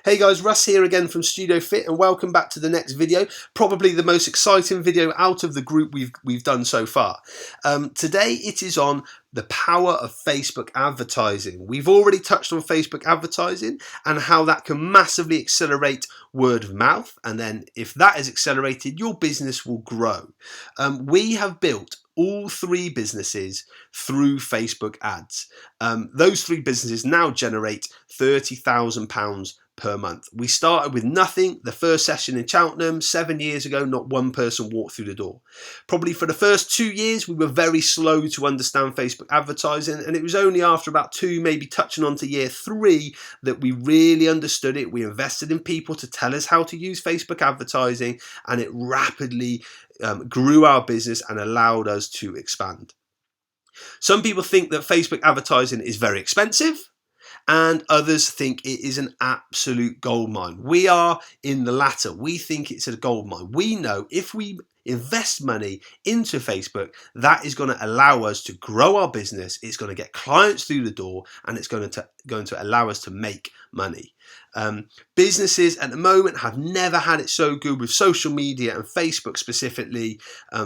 Hey guys, Russ here again from Studio Fit, and welcome back to the next video. Probably the most exciting video out of the group we've done so far. Today it is on the power of Facebook advertising. We've already touched on Facebook advertising and how that can massively accelerate word of mouth, and then if that is accelerated, your business will grow. We have built all three businesses through Facebook ads. Those three businesses now generate £30,000 per month. We started with nothing. The first session in Cheltenham 7 years ago, not one person walked through the door. Probably for the first 2 years, we were very slow to understand Facebook advertising, and it was only after about 2, maybe touching on to year 3, that we really understood it. We invested in people to tell us how to use Facebook advertising, and it rapidly grew our business and allowed us to expand. Some people think that Facebook advertising is very expensive, and others think it is an absolute goldmine. We are in the latter. We think it's a goldmine. We know if we invest money into Facebook, that is going to allow us to grow our business. It's going to get clients through the door, and it's going to allow us to make money. Businesses at the moment have never had it so good with social media and Facebook specifically.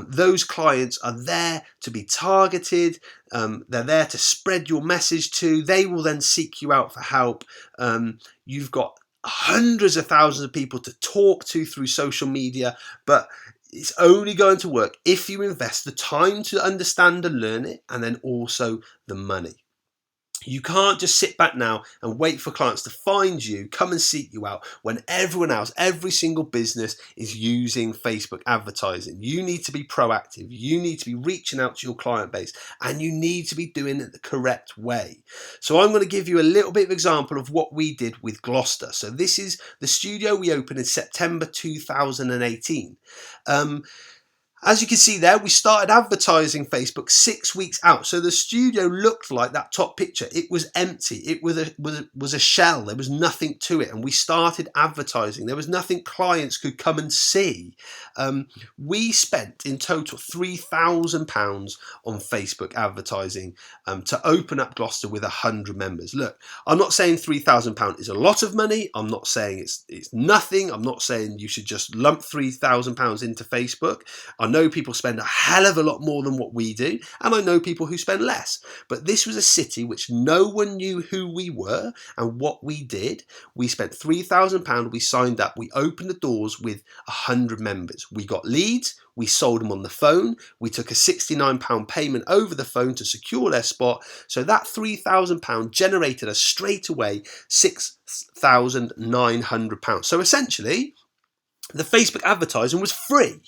Those clients are there to be targeted. They're there to spread your message to. They will then seek you out for help. You've got hundreds of thousands of people to talk to through social media, but it's only going to work if you invest the time to understand and learn it, and then also the money. You can't just sit back now and wait for clients to find you, come and seek you out, when everyone else, every single business is using Facebook advertising. You need to be proactive. You need to be reaching out to your client base, and you need to be doing it the correct way. So I'm going to give you a little bit of example of what we did with Gloucester. So this is the studio we opened in September 2018. As you can see there, we started advertising Facebook 6 weeks out. So the studio looked like that top picture. It was empty. It was a shell. There was nothing to it. And we started advertising. There was nothing clients could come and see. We spent in total £3,000 on Facebook advertising to open up Gloucester with 100 members. Look, I'm not saying £3,000 is a lot of money. I'm not saying it's nothing. I'm not saying you should just lump £3,000 into Facebook. I know people spend a hell of a lot more than what we do, and I know people who spend less. But this was a city which no one knew who we were and what we did. We spent £3,000, we signed up, we opened the doors with 100 members. We got leads, we sold them on the phone, we took a £69 payment over the phone to secure their spot. So that £3,000 generated us straight away £6,900. So essentially, the Facebook advertising was free.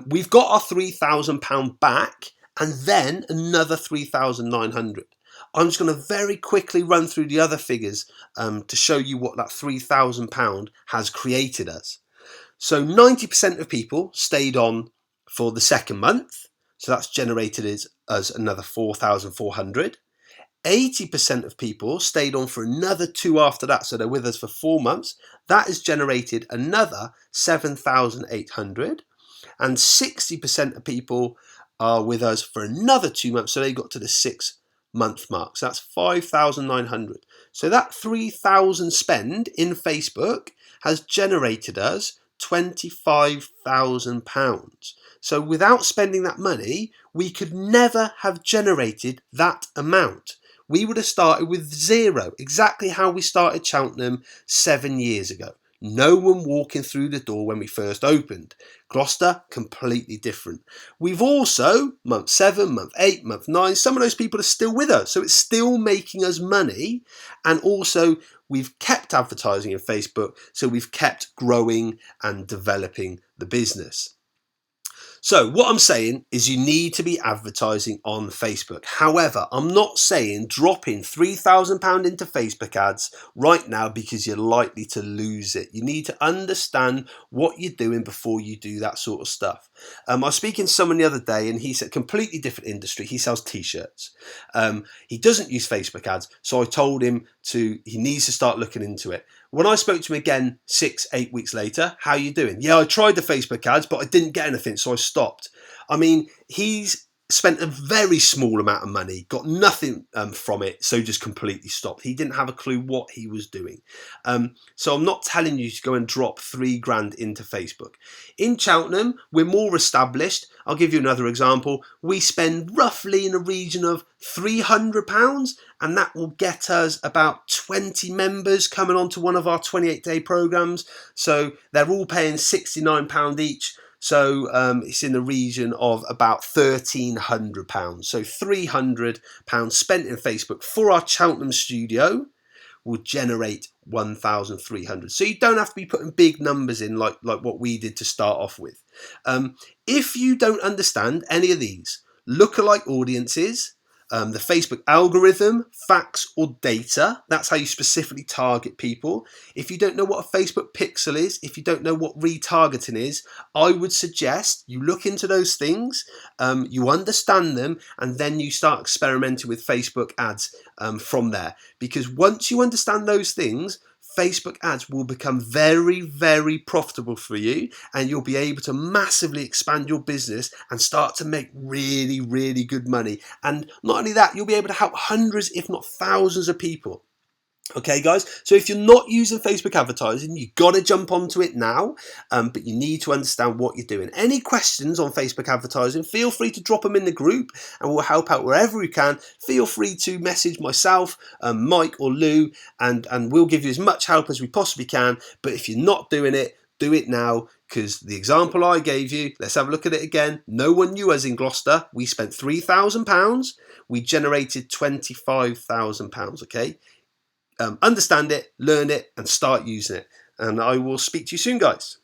We've got our £3,000 back, and then another £3,900. I'm just going to very quickly run through the other figures to show you what that £3,000 has created us. So 90% of people stayed on for the second month, so that's generated us another 4,400. 80% of people stayed on for another 2 after that, so they're with us for 4 months. That has generated another 7,800. And 60% of people are with us for another 2 months, so they got to the 6-month mark. So that's 5,900. So that 3,000 spend in Facebook has generated us £25,000. So without spending that money, we could never have generated that amount. We would have started with zero, exactly how we started Cheltenham 7 years ago. No one walking through the door when we first opened. Gloucester, completely different. We've also, month 7, month 8, month 9, some of those people are still with us. So it's still making us money. And also, we've kept advertising in Facebook. So we've kept growing and developing the business. So what I'm saying is you need to be advertising on Facebook. However, I'm not saying drop in £3,000 into Facebook ads right now because you're likely to lose it. You need to understand what you're doing before you do that sort of stuff. I was speaking to someone the other day, and he said completely different industry. He sells t-shirts. He doesn't use Facebook ads, so I told him he needs to start looking into it. When I spoke to him again 6-8 weeks later, how are you doing? Yeah, I tried the Facebook ads, but I didn't get anything, so I stopped. I mean, he's spent a very small amount of money, got nothing from it, so just completely stopped. He didn't have a clue what he was doing. So I'm not telling you to go and drop 3 grand into Facebook. In Cheltenham, we're more established. I'll give you another example. We spend roughly in a region of £300, and that will get us about 20 members coming onto one of our 28-day programs. So they're all paying £69 each. So it's in the region of about £1,300. So £300 spent in Facebook for our Cheltenham studio will generate 1,300. So you don't have to be putting big numbers in like what we did to start off with. If you don't understand any of these, lookalike audiences, the Facebook algorithm, facts or data, that's how you specifically target people. If you don't know what a Facebook pixel is, if you don't know what retargeting is, I would suggest you look into those things, you understand them, and then you start experimenting with Facebook ads from there. Because once you understand those things, Facebook ads will become very, very profitable for you, and you'll be able to massively expand your business and start to make really, really good money. And not only that, you'll be able to help hundreds, if not thousands of people. Okay, guys, so if you're not using Facebook advertising, you've got to jump onto it now, but you need to understand what you're doing. Any questions on Facebook advertising, feel free to drop them in the group and we'll help out wherever we can. Feel free to message myself, Mike or Lou, and we'll give you as much help as we possibly can. But if you're not doing it, do it now, because the example I gave you, let's have a look at it again. No one knew us in Gloucester. We spent £3,000. We generated £25,000, okay? Understand it, learn it, and start using it. And I will speak to you soon, guys.